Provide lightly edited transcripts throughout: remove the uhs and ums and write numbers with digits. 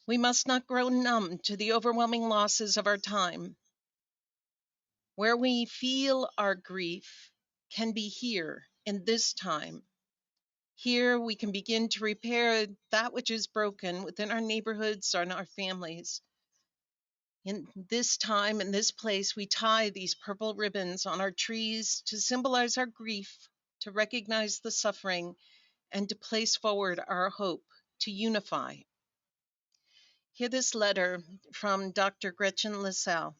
We must not grow numb to the overwhelming losses of our time. Where we feel our grief can be here in this time. Here we can begin to repair that which is broken within our neighborhoods and our families. In this time, in this place, we tie these purple ribbons on our trees to symbolize our grief, to recognize the suffering, and to place forward our hope to unify. Hear this letter from Dr. Gretchen LaSalle.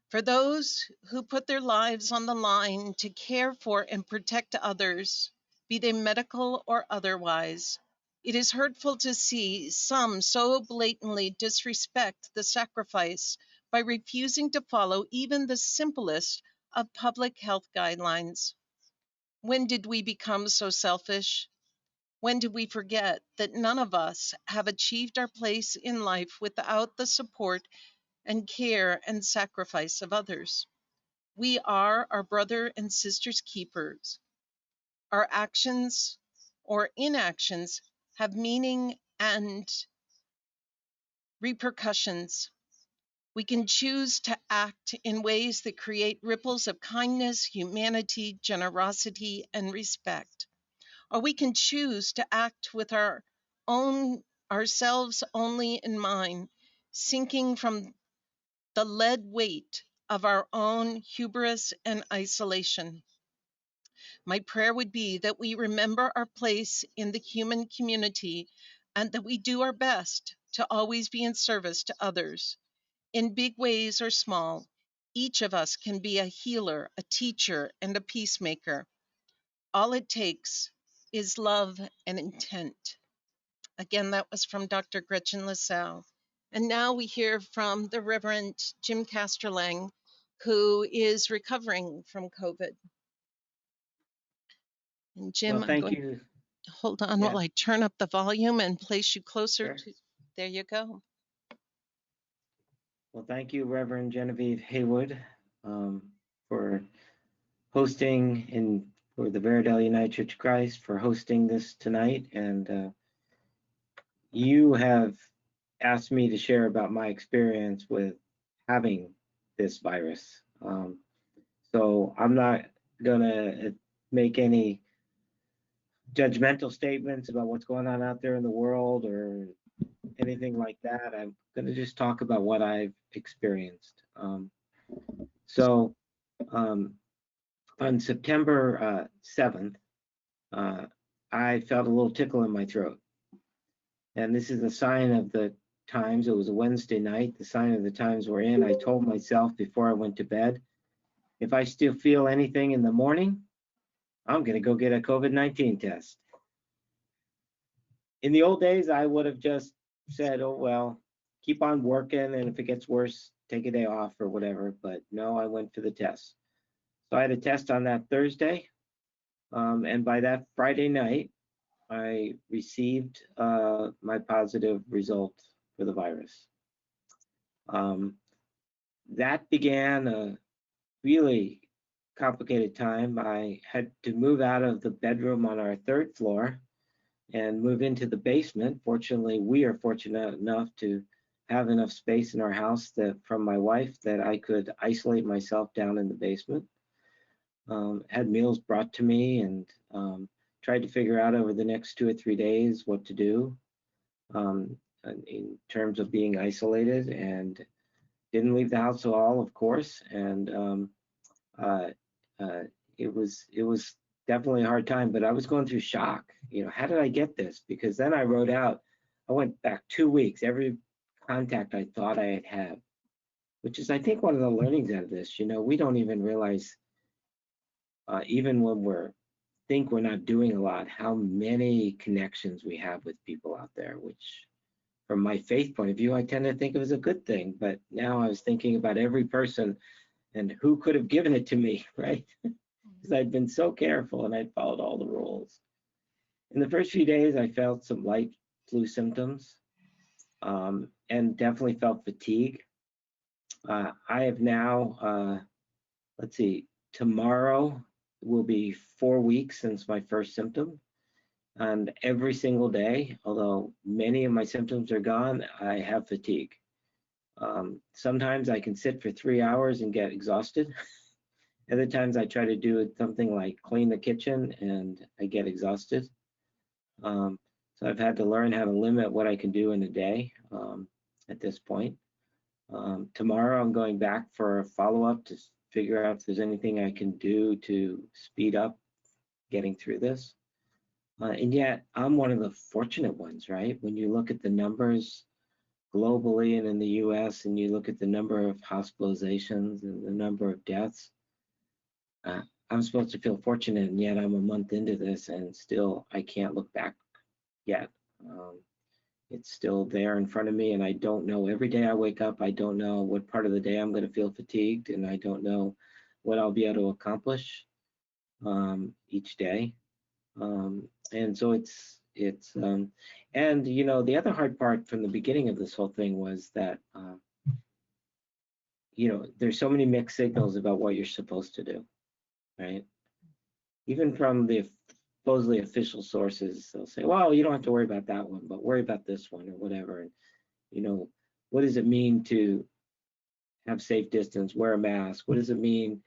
For those who put their lives on the line to care for and protect others, be they medical or otherwise, it is hurtful to see some so blatantly disrespect the sacrifice by refusing to follow even the simplest of public health guidelines. When did we become so selfish? When did we forget that none of us have achieved our place in life without the support and care and sacrifice of others? We are our brother and sister's keepers. Our actions or inactions have meaning and repercussions. We can choose to act in ways that create ripples of kindness, humanity, generosity, and respect. Or we can choose to act with ourselves only in mind, sinking from the lead weight of our own hubris and isolation. My prayer would be that we remember our place in the human community and that we do our best to always be in service to others. In big ways or small, each of us can be a healer, a teacher, and a peacemaker. All it takes is love and intent. Again, that was from Dr. Gretchen LaSalle. And now we hear from the Reverend Jim Casterlang, who is recovering from COVID. And Well, Jim, I'm thank going you. to hold on Yeah, while I turn up the volume and place you closer sure. to, there you go. Well, thank you, Reverend Genevieve Haywood, for hosting and for the Veridale United Church of Christ for hosting this tonight. And you have asked me to share about my experience with having this virus. So I'm not gonna make any judgmental statements about what's going on out there in the world or anything like that. I'm going to just talk about what I've experienced. So um, on September 7th, I felt a little tickle in my throat. And this is a sign of the times. It was a Wednesday night, the sign of the times we're in. I told myself before I went to bed, if I still feel anything in the morning, I'm going to go get a COVID-19 test. In the old days, I would have just said, oh, well, keep on working. And if it gets worse, take a day off or whatever. But no, I went for the test. So I had a test on that Thursday. And by that Friday night, I received my positive result for the virus. That began a really complicated time. I had to move out of the bedroom on our third floor and move into the basement. Fortunately, we are fortunate enough to have enough space in our house that from my wife that I could isolate myself down in the basement. Had meals brought to me and tried to figure out over the next 2 or 3 days what to do in terms of being isolated, and didn't leave the house at all, of course. And uh, it was definitely a hard time, but I was going through shock. How did I get this? Because then I wrote out, I went back 2 weeks, every contact I thought I had, which is, I think, one of the learnings out of this. We don't even realize, even when think we're not doing a lot, how many connections we have with people out there, which from my faith point of view, I tend to think of as a good thing. But now I was thinking about every person and who could have given it to me, right? Because I'd been so careful and I'd followed all the rules. In the first few days, I felt some light flu symptoms and definitely felt fatigue. I have now, let's see, tomorrow will be 4 weeks since my first symptom. And every single day, although many of my symptoms are gone, I have fatigue. Sometimes I can sit for 3 hours and get exhausted. Other times I try to do something like clean the kitchen and I get exhausted. So I've had to learn how to limit what I can do in a day at this point. Tomorrow I'm going back for a follow-up to figure out if there's anything I can do to speed up getting through this. And yet I'm one of the fortunate ones, right? When you look at the numbers globally and in the US and you look at the number of hospitalizations and the number of deaths, I'm supposed to feel fortunate, and yet I'm a month into this and still I can't look back yet. Um, it's still there in front of me, and I don't know. Every day I wake up, I don't know what part of the day I'm going to feel fatigued, and I don't know what I'll be able to accomplish each day. And so and the other hard part from the beginning of this whole thing was that there's so many mixed signals about what you're supposed to do, right? Even from the supposedly official sources, they'll say, well, you don't have to worry about that one, but worry about this one or whatever. And, what does it mean to have safe distance, wear a mask? What does it mean?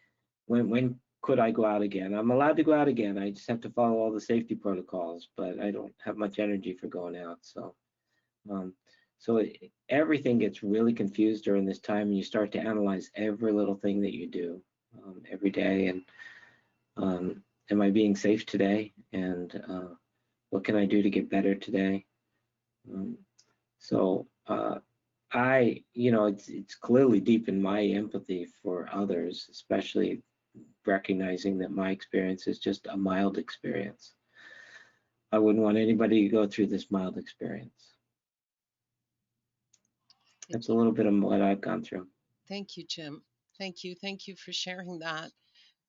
When could I go out again? I'm allowed to go out again. I just have to follow all the safety protocols, but I don't have much energy for going out. Um, everything gets really confused during this time, and you start to analyze every little thing that you do every day. And am I being safe today? And what can I do to get better today? Um, so it's clearly deep in my empathy for others, especially recognizing that my experience is just a mild experience. I wouldn't want anybody to go through this mild experience. That's a little bit of what I've gone through. Thank you, Jim. Thank you. Thank you for sharing that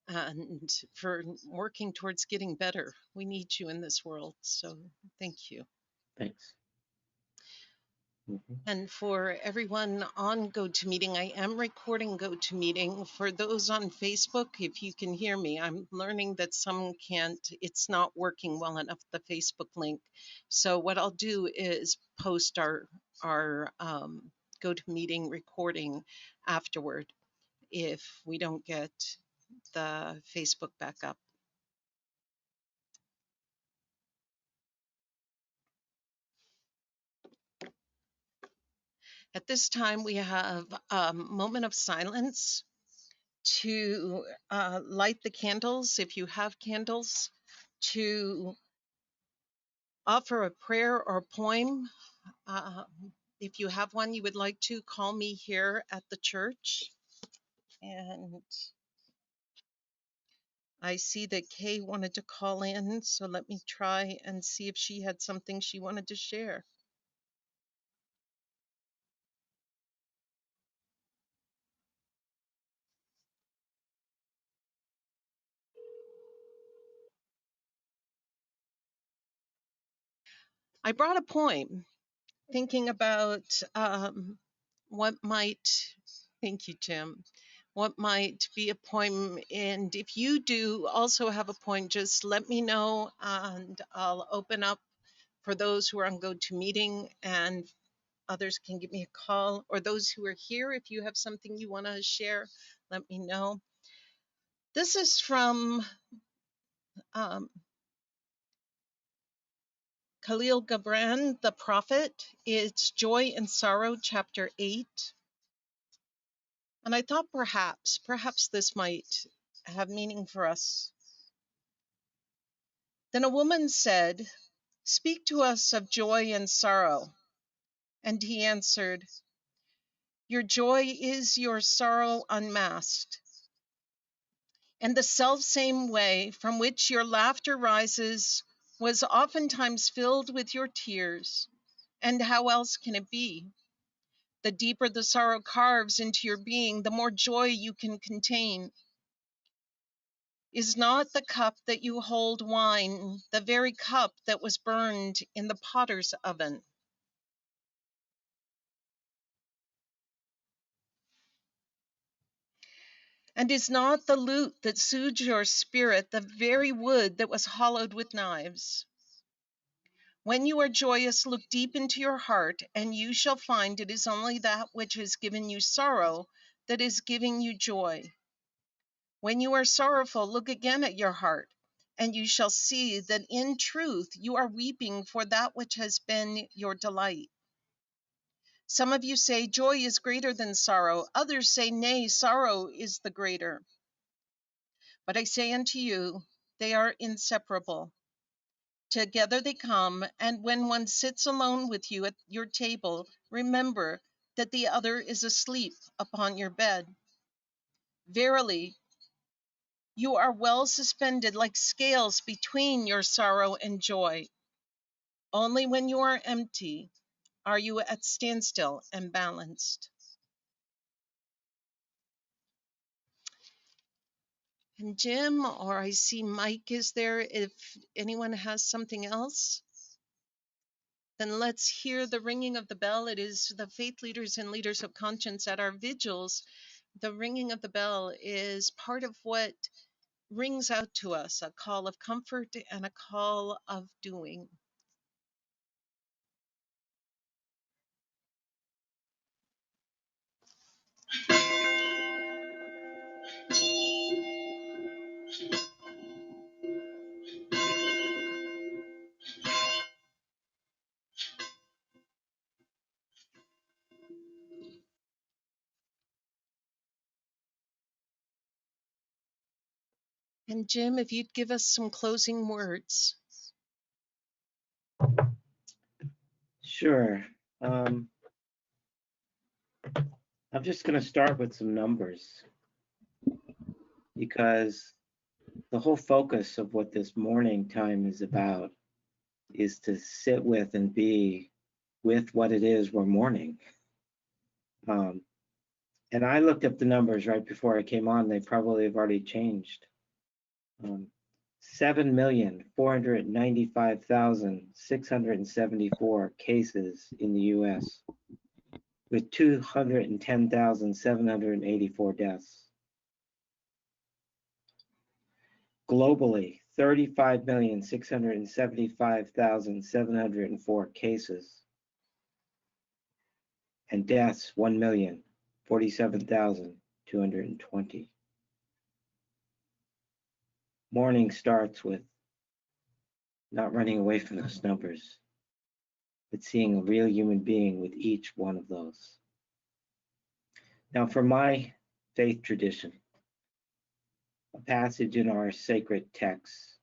and for working towards getting better. We need you in this world. So thank you. Thanks. And for everyone on GoToMeeting, I am recording GoToMeeting. For those on Facebook, if you can hear me, I'm learning that some can't, it's not working well enough, the Facebook link. So what I'll do is post our GoToMeeting recording afterward if we don't get the Facebook back up. At this time, we have a moment of silence to light the candles, if you have candles, to offer a prayer or poem. Uh, if you have one you would like to, call me here at the church. And I see that Kay wanted to call in, so let me try and see if she had something she wanted to share. I brought a poem thinking about what might, thank you, Jim, what might be a poem. And if you do also have a poem, just let me know and I'll open up for those who are on GoToMeeting, and others can give me a call, or those who are here, if you have something you want to share, let me know. This is from Khalil Gibran, the prophet. It's Joy and Sorrow, chapter 8. And I thought perhaps this might have meaning for us. Then a woman said, "Speak to us of joy and sorrow." And he answered, "Your joy is your sorrow unmasked. And the selfsame way from which your laughter rises was oftentimes filled with your tears. And how else can it be? The deeper the sorrow carves into your being, the more joy you can contain. Is not the cup that you hold wine, the very cup that was burned in the potter's oven? And is not the lute that soothes your spirit the very wood that was hollowed with knives? When you are joyous, look deep into your heart, and you shall find it is only that which has given you sorrow that is giving you joy. When you are sorrowful, look again at your heart, and you shall see that in truth you are weeping for that which has been your delight. Some of you say joy is greater than sorrow. Others say, nay, sorrow is the greater. But I say unto you, they are inseparable. Together they come, and when one sits alone with you at your table, remember that the other is asleep upon your bed. Verily, you are well suspended like scales between your sorrow and joy. Only when you are empty are you at standstill and balanced. And Jim, or I see Mike is there. If anyone has something else, then let's hear the ringing of the bell. It is the faith leaders and leaders of conscience at our vigils. The ringing of the bell is part of what rings out to us, a call of comfort and a call of doing. And Jim, if you'd give us some closing words. Sure. I'm just going to start with some numbers because the whole focus of what this mourning time is about is to sit with and be with what it is we're mourning. Um, and I looked up the numbers right before I came on. They probably have already changed. 7,495,674 cases in the US, with 210,784 deaths. Globally, 35,675,704 cases, and deaths 1,047,220. Mourning starts with not running away from those numbers, but seeing a real human being with each one of those. Now, for my faith tradition, a passage in our sacred texts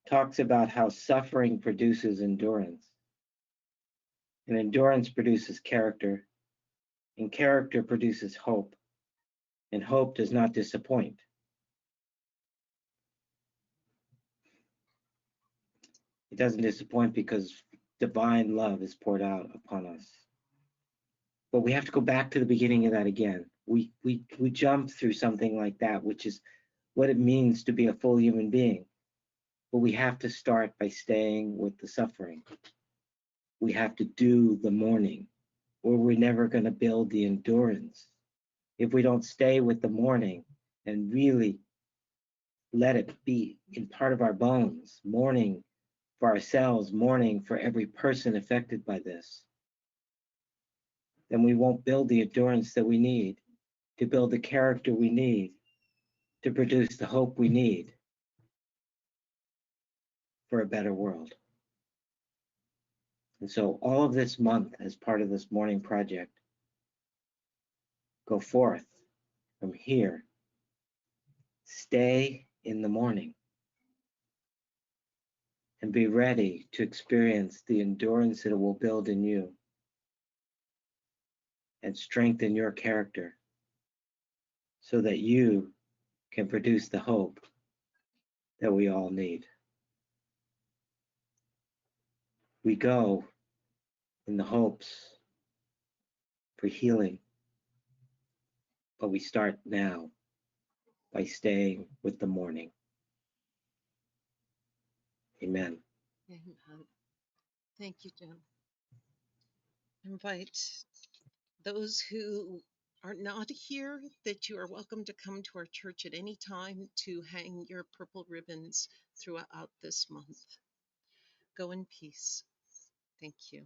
talks about how suffering produces endurance, and endurance produces character, and character produces hope, and hope does not disappoint. It doesn't disappoint because divine love is poured out upon us. But we have to go back to the beginning of that again. We jump through something like that, which is what it means to be a full human being. But we have to start by staying with the suffering. We have to do the mourning, or we're never going to build the endurance. If we don't stay with the mourning and really let it be in part of our bones, mourning for ourselves, mourning for every person affected by this, then we won't build the endurance that we need to build the character we need to produce the hope we need for a better world. And so all of this month, as part of this Mourning Project, go forth from here, stay in the mourning, and be ready to experience the endurance that it will build in you and strengthen your character so that you can produce the hope that we all need. We go in the hopes for healing, but we start now by staying with the mourning. Amen. Amen. Thank you, Jim. Invite those who are not here that you are welcome to come to our church at any time to hang your purple ribbons throughout this month. Go in peace. Thank you.